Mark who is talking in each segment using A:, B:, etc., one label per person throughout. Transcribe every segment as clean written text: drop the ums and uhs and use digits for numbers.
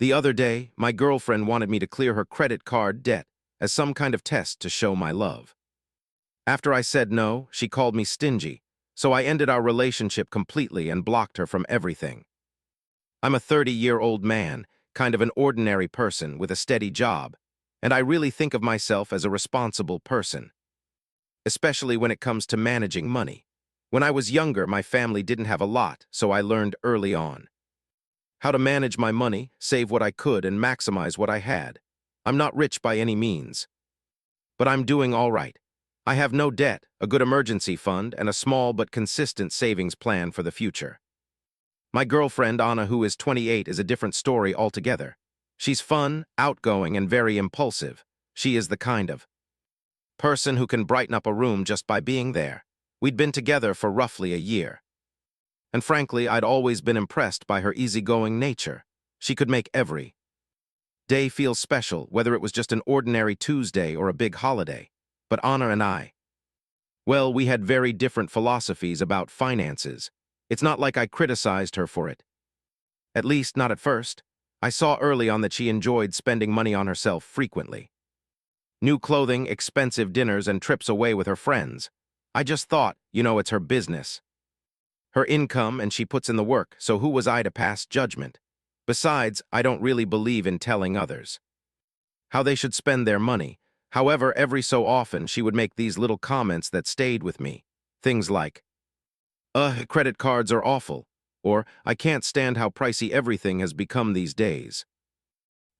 A: The other day, my girlfriend wanted me to clear her credit card debt as some kind of test to show my love. After I said no, she called me stingy, so I ended our relationship completely and blocked her from everything. I'm a 30-year-old man, kind of an ordinary person with a steady job, and I really think of myself as a responsible person, especially when it comes to managing money. When I was younger, my family didn't have a lot, so I learned early on how to manage my money, save what I could, and maximize what I had. I'm not rich by any means, but I'm doing all right. I have no debt, a good emergency fund, and a small but consistent savings plan for the future. My girlfriend, Anna, who is 28, is a different story altogether. She's fun, outgoing, and very impulsive. She is the kind of person who can brighten up a room just by being there. We'd been together for roughly a year. And frankly, I'd always been impressed by her easygoing nature. She could make every day feel special, whether it was just an ordinary Tuesday or a big holiday. But Anna and I, well, we had very different philosophies about finances. It's not like I criticized her for it. At least, not at first. I saw early on that she enjoyed spending money on herself frequently. New clothing, expensive dinners, and trips away with her friends. I just thought, it's her business. Her income, and she puts in the work, so who was I to pass judgment? Besides, I don't really believe in telling others how they should spend their money. However, every so often, she would make these little comments that stayed with me. Things like, credit cards are awful, or I can't stand how pricey everything has become these days.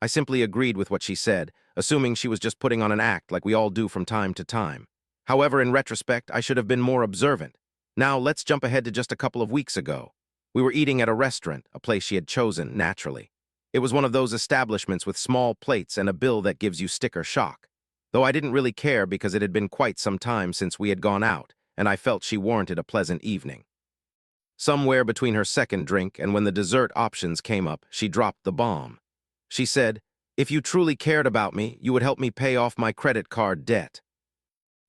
A: I simply agreed with what she said, assuming she was just putting on an act like we all do from time to time. However, in retrospect, I should have been more observant. Now, let's jump ahead to just a couple of weeks ago. We were eating at a restaurant, a place she had chosen, naturally. It was one of those establishments with small plates and a bill that gives you sticker shock. Though I didn't really care because it had been quite some time since we had gone out, and I felt she warranted a pleasant evening. Somewhere between her second drink and when the dessert options came up, she dropped the bomb. She said, "If you truly cared about me, you would help me pay off my credit card debt."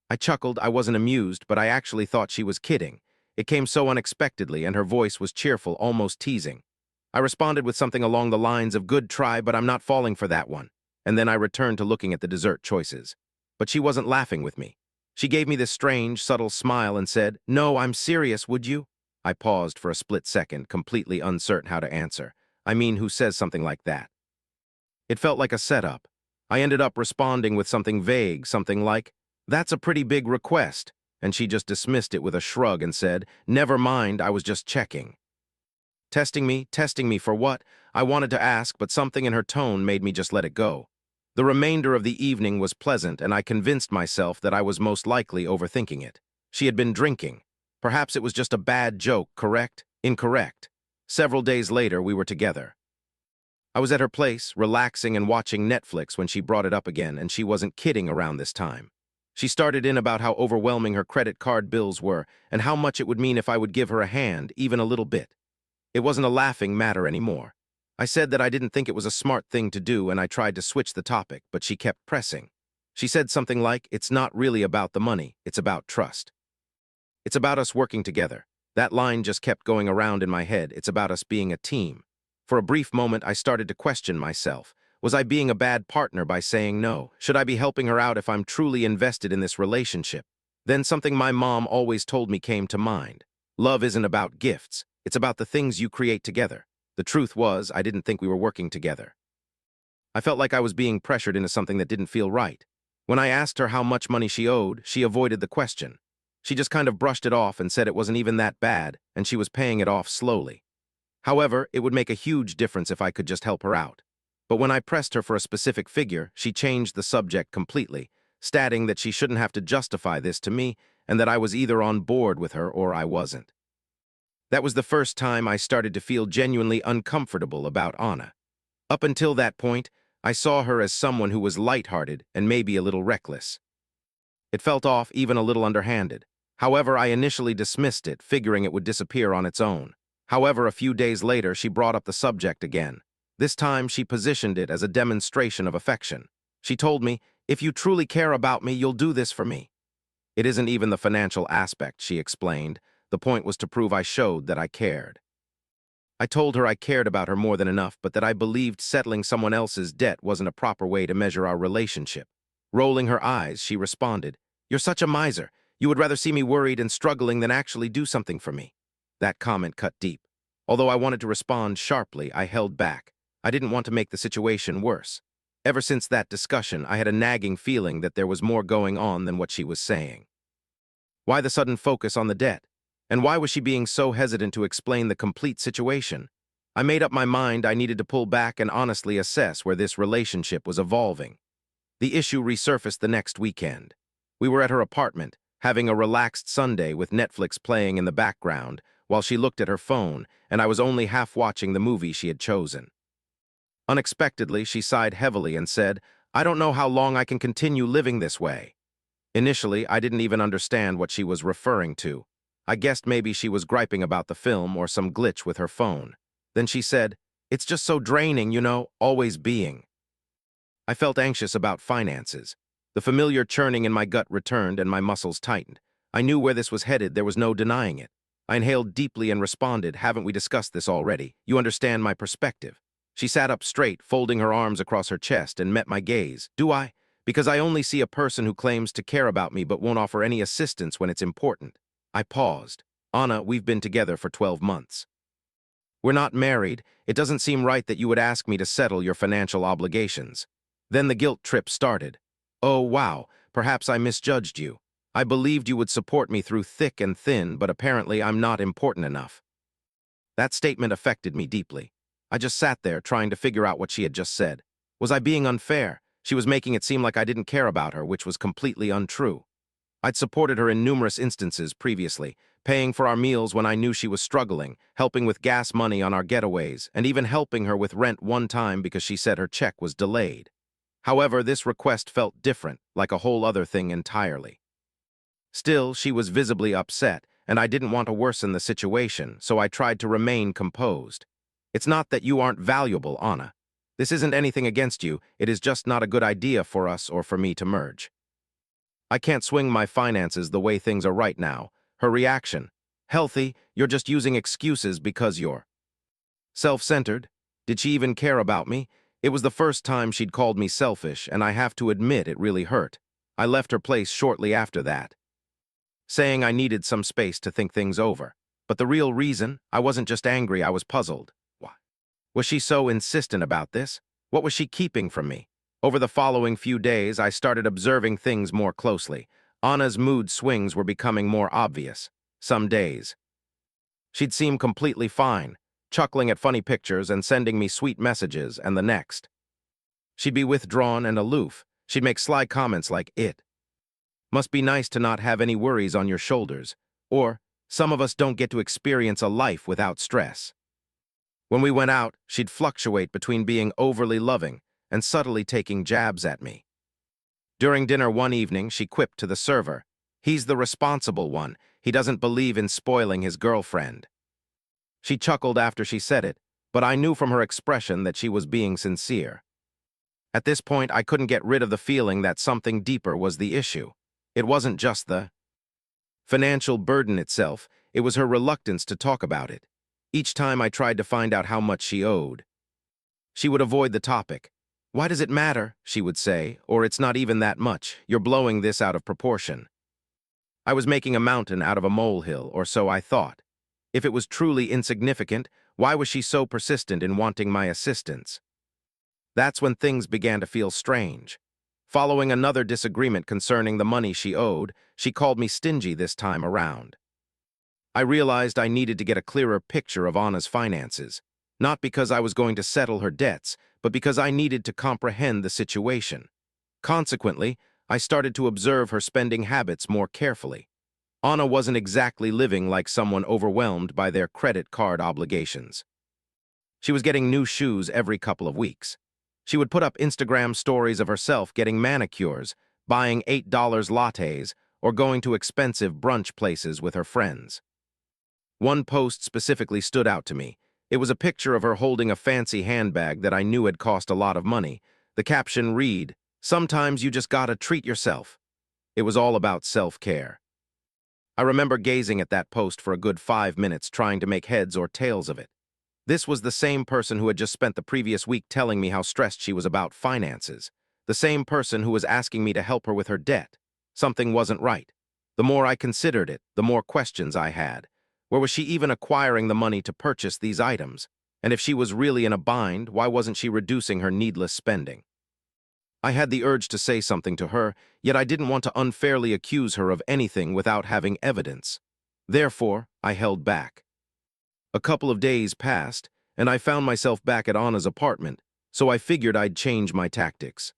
A: I chuckled. I wasn't amused, but I actually thought she was kidding. It came so unexpectedly, and her voice was cheerful, almost teasing. I responded with something along the lines of, "Good try, but I'm not falling for that one." And then I returned to looking at the dessert choices. But she wasn't laughing with me. She gave me this strange, subtle smile and said, "No, I'm serious, would you?" I paused for a split second, completely uncertain how to answer. I mean, who says something like that? It felt like a setup. I ended up responding with something vague, something like, "That's a pretty big request," and she just dismissed it with a shrug and said, "Never mind, I was just checking." Testing me for what? I wanted to ask, but something in her tone made me just let it go. The remainder of the evening was pleasant, and I convinced myself that I was most likely overthinking it. She had been drinking. Perhaps it was just a bad joke, correct? Incorrect. Several days later, we were together. I was at her place, relaxing and watching Netflix when she brought it up again, and she wasn't kidding around this time. She started in about how overwhelming her credit card bills were and how much it would mean if I would give her a hand, even a little bit. It wasn't a laughing matter anymore. I said that I didn't think it was a smart thing to do, and I tried to switch the topic, but she kept pressing. She said something like, "It's not really about the money, it's about trust. It's about us working together." That line just kept going around in my head. It's about us being a team. For a brief moment, I started to question myself. Was I being a bad partner by saying no? Should I be helping her out if I'm truly invested in this relationship? Then something my mom always told me came to mind. Love isn't about gifts. It's about the things you create together. The truth was, I didn't think we were working together. I felt like I was being pressured into something that didn't feel right. When I asked her how much money she owed, she avoided the question. She just kind of brushed it off and said it wasn't even that bad, and she was paying it off slowly. However, it would make a huge difference if I could just help her out. But when I pressed her for a specific figure, she changed the subject completely, stating that she shouldn't have to justify this to me and that I was either on board with her or I wasn't. That was the first time I started to feel genuinely uncomfortable about Anna. Up until that point, I saw her as someone who was lighthearted and maybe a little reckless. It felt off, even a little underhanded. However, I initially dismissed it, figuring it would disappear on its own. However, a few days later, she brought up the subject again. This time, she positioned it as a demonstration of affection. She told me, "If you truly care about me, you'll do this for me." It isn't even the financial aspect, she explained. The point was to prove I showed that I cared. I told her I cared about her more than enough, but that I believed settling someone else's debt wasn't a proper way to measure our relationship. Rolling her eyes, she responded, "You're such a miser. You would rather see me worried and struggling than actually do something for me." That comment cut deep. Although I wanted to respond sharply, I held back. I didn't want to make the situation worse. Ever since that discussion, I had a nagging feeling that there was more going on than what she was saying. Why the sudden focus on the debt? And why was she being so hesitant to explain the complete situation? I made up my mind I needed to pull back and honestly assess where this relationship was evolving. The issue resurfaced the next weekend. We were at her apartment, having a relaxed Sunday with Netflix playing in the background, while she looked at her phone, and I was only half watching the movie she had chosen. Unexpectedly, she sighed heavily and said, "I don't know how long I can continue living this way." Initially, I didn't even understand what she was referring to. I guessed maybe she was griping about the film or some glitch with her phone. Then she said, "It's just so draining, always being." I felt anxious about finances. The familiar churning in my gut returned and my muscles tightened. I knew where this was headed, there was no denying it. I inhaled deeply and responded, "Haven't we discussed this already? You understand my perspective." She sat up straight, folding her arms across her chest, and met my gaze. "Do I? Because I only see a person who claims to care about me but won't offer any assistance when it's important." I paused. "Anna, we've been together for 12 months. We're not married. It doesn't seem right that you would ask me to settle your financial obligations." Then the guilt trip started. "Oh, wow, perhaps I misjudged you. I believed you would support me through thick and thin, but apparently I'm not important enough." That statement affected me deeply. I just sat there trying to figure out what she had just said. Was I being unfair? She was making it seem like I didn't care about her, which was completely untrue. I'd supported her in numerous instances previously, paying for our meals when I knew she was struggling, helping with gas money on our getaways, and even helping her with rent one time because she said her check was delayed. However, this request felt different, like a whole other thing entirely. Still, she was visibly upset, and I didn't want to worsen the situation, so I tried to remain composed. "It's not that you aren't valuable, Anna. This isn't anything against you, it is just not a good idea for us or for me to merge. I can't swing my finances the way things are right now." Her reaction: "Healthy, you're just using excuses because you're self-centered." Did she even care about me? It was the first time she'd called me selfish, and I have to admit it really hurt. I left her place shortly after that, saying I needed some space to think things over. But the real reason, I wasn't just angry, I was puzzled. Why was she so insistent about this? What was she keeping from me? Over the following few days, I started observing things more closely. Anna's mood swings were becoming more obvious. Some days, she'd seem completely fine, chuckling at funny pictures and sending me sweet messages, and the next, she'd be withdrawn and aloof. She'd make sly comments like, "It must be nice to not have any worries on your shoulders," or, "Some of us don't get to experience a life without stress." When we went out, she'd fluctuate between being overly loving and subtly taking jabs at me. During dinner one evening, she quipped to the server, "He's the responsible one. He doesn't believe in spoiling his girlfriend." She chuckled after she said it, but I knew from her expression that she was being sincere. At this point, I couldn't get rid of the feeling that something deeper was the issue. It wasn't just the financial burden itself, it was her reluctance to talk about it. Each time I tried to find out how much she owed, she would avoid the topic. "Why does it matter?" she would say, or "It's not even that much. You're blowing this out of proportion." I was making a mountain out of a molehill, or so I thought. If it was truly insignificant, why was she so persistent in wanting my assistance? That's when things began to feel strange. Following another disagreement concerning the money she owed, she called me stingy this time around. I realized I needed to get a clearer picture of Anna's finances, not because I was going to settle her debts, but because I needed to comprehend the situation. Consequently, I started to observe her spending habits more carefully. Anna wasn't exactly living like someone overwhelmed by their credit card obligations. She was getting new shoes every couple of weeks. She would put up Instagram stories of herself getting manicures, buying $8 lattes, or going to expensive brunch places with her friends. One post specifically stood out to me. It was a picture of her holding a fancy handbag that I knew had cost a lot of money. The caption read, "Sometimes you just gotta treat yourself." It was all about self-care. I remember gazing at that post for a good 5 minutes trying to make heads or tails of it. This was the same person who had just spent the previous week telling me how stressed she was about finances. The same person who was asking me to help her with her debt. Something wasn't right. The more I considered it, the more questions I had. Where was she even acquiring the money to purchase these items? And if she was really in a bind, why wasn't she reducing her needless spending? I had the urge to say something to her, yet I didn't want to unfairly accuse her of anything without having evidence. Therefore, I held back. A couple of days passed, and I found myself back at Anna's apartment, so I figured I'd change my tactics.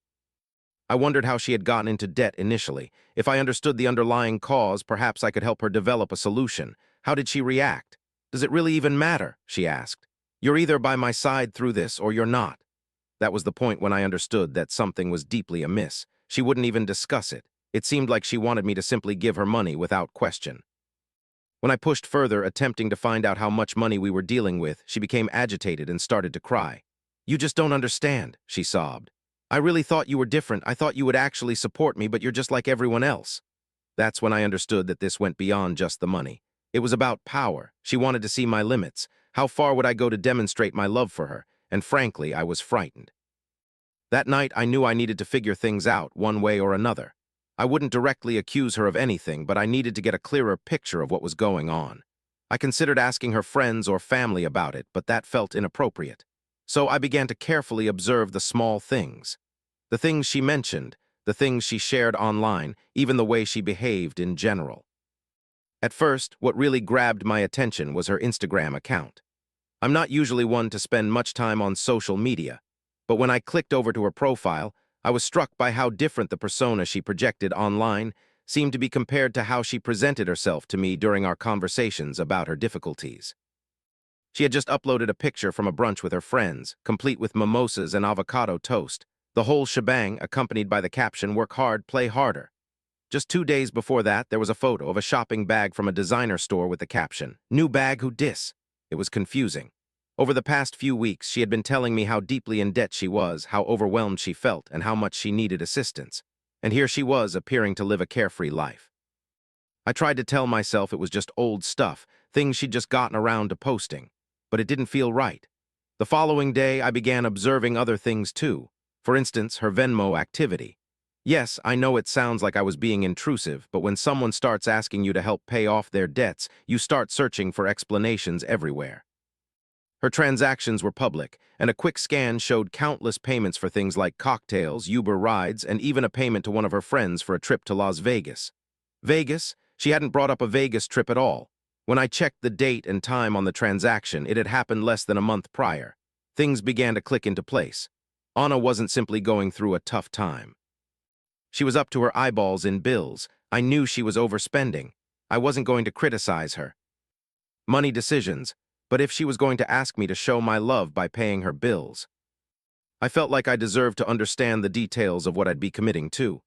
A: I wondered how she had gotten into debt initially. If I understood the underlying cause, perhaps I could help her develop a solution. How did she react? Does it really even matter? She asked. You're either by my side through this or you're not. That was the point when I understood that something was deeply amiss. She wouldn't even discuss it. It seemed like she wanted me to simply give her money without question. When I pushed further, attempting to find out how much money we were dealing with, she became agitated and started to cry. You just don't understand, she sobbed. I really thought you were different. I thought you would actually support me, but you're just like everyone else. That's when I understood that this went beyond just the money. It was about power. She wanted to see my limits. How far would I go to demonstrate my love for her? And frankly, I was frightened. That night, I knew I needed to figure things out one way or another. I wouldn't directly accuse her of anything, but I needed to get a clearer picture of what was going on. I considered asking her friends or family about it, but that felt inappropriate. So I began to carefully observe the small things. The things she mentioned, the things she shared online, even the way she behaved in general. At first, what really grabbed my attention was her Instagram account. I'm not usually one to spend much time on social media, but when I clicked over to her profile, I was struck by how different the persona she projected online seemed to be compared to how she presented herself to me during our conversations about her difficulties. She had just uploaded a picture from a brunch with her friends, complete with mimosas and avocado toast, the whole shebang accompanied by the caption, "Work hard, play harder." Just 2 days before that, there was a photo of a shopping bag from a designer store with the caption, "New bag who dis?" It was confusing. Over the past few weeks, she had been telling me how deeply in debt she was, how overwhelmed she felt, and how much she needed assistance. And here she was, appearing to live a carefree life. I tried to tell myself it was just old stuff, things she'd just gotten around to posting. But it didn't feel right. The following day, I began observing other things too. For instance, her Venmo activity. Yes, I know it sounds like I was being intrusive, but when someone starts asking you to help pay off their debts, you start searching for explanations everywhere. Her transactions were public, and a quick scan showed countless payments for things like cocktails, Uber rides, and even a payment to one of her friends for a trip to Las Vegas. Vegas? She hadn't brought up a Vegas trip at all. When I checked the date and time on the transaction, it had happened less than a month prior. Things began to click into place. Anna wasn't simply going through a tough time. She was up to her eyeballs in bills. I knew she was overspending. I wasn't going to criticize her. Money decisions. But if she was going to ask me to show my love by paying her bills, I felt like I deserved to understand the details of what I'd be committing to.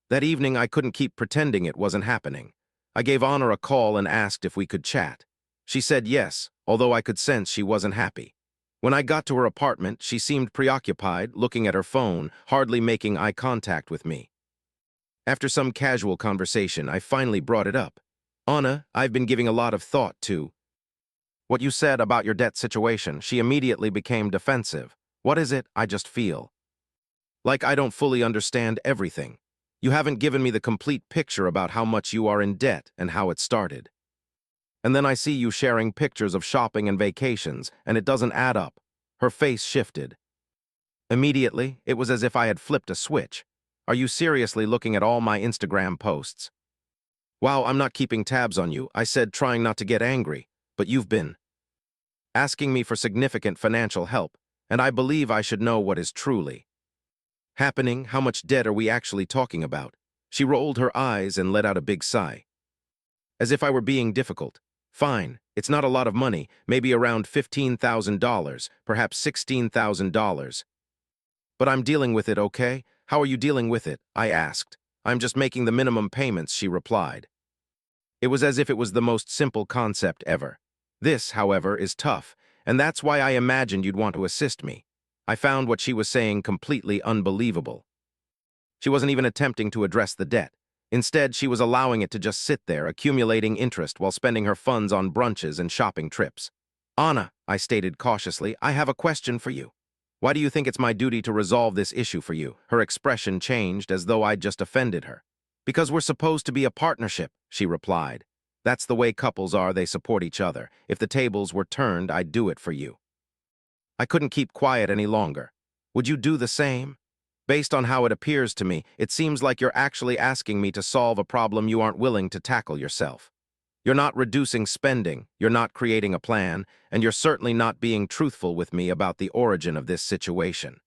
A: That evening, I couldn't keep pretending it wasn't happening. I gave Anna a call and asked if we could chat. She said yes, although I could sense she wasn't happy. When I got to her apartment, she seemed preoccupied, looking at her phone, hardly making eye contact with me. After some casual conversation, I finally brought it up. Anna, I've been giving a lot of thought to what you said about your debt situation. She immediately became defensive. What is it? I just feel like I don't fully understand everything. You haven't given me the complete picture about how much you are in debt and how it started. And then I see you sharing pictures of shopping and vacations, and it doesn't add up. Her face shifted. Immediately, it was as if I had flipped a switch. Are you seriously looking at all my Instagram posts? Wow, I'm not keeping tabs on you, I said, trying not to get angry. But you've been asking me for significant financial help, and I believe I should know what is truly happening. How much debt are we actually talking about? She rolled her eyes and let out a big sigh. As if I were being difficult. Fine, it's not a lot of money, maybe around $15,000, perhaps $16,000. But I'm dealing with it, okay? How are you dealing with it? I asked. I'm just making the minimum payments, she replied. It was as if it was the most simple concept ever. This, however, is tough, and that's why I imagined you'd want to assist me. I found what she was saying completely unbelievable. She wasn't even attempting to address the debt. Instead, she was allowing it to just sit there, accumulating interest while spending her funds on brunches and shopping trips. Anna, I stated cautiously. I have a question for you. Why do you think it's my duty to resolve this issue for you? Her expression changed as though I'd just offended her. Because we're supposed to be a partnership, she replied. That's the way couples are, they support each other. If the tables were turned, I'd do it for you. I couldn't keep quiet any longer. Would you do the same? Based on how it appears to me, it seems like you're actually asking me to solve a problem you aren't willing to tackle yourself. You're not reducing spending, you're not creating a plan, and you're certainly not being truthful with me about the origin of this situation.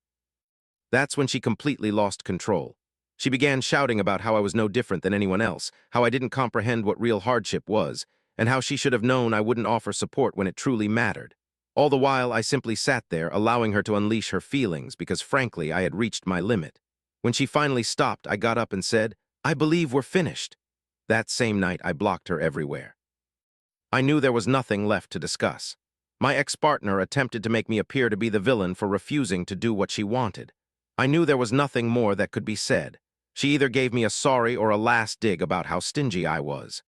A: That's when she completely lost control. She began shouting about how I was no different than anyone else, how I didn't comprehend what real hardship was, and how she should have known I wouldn't offer support when it truly mattered. All the while, I simply sat there, allowing her to unleash her feelings because, frankly, I had reached my limit. When she finally stopped, I got up and said, "I believe we're finished." That same night, I blocked her everywhere. I knew there was nothing left to discuss. My ex-partner attempted to make me appear to be the villain for refusing to do what she wanted. I knew there was nothing more that could be said. She either gave me a sorry or a last dig about how stingy I was.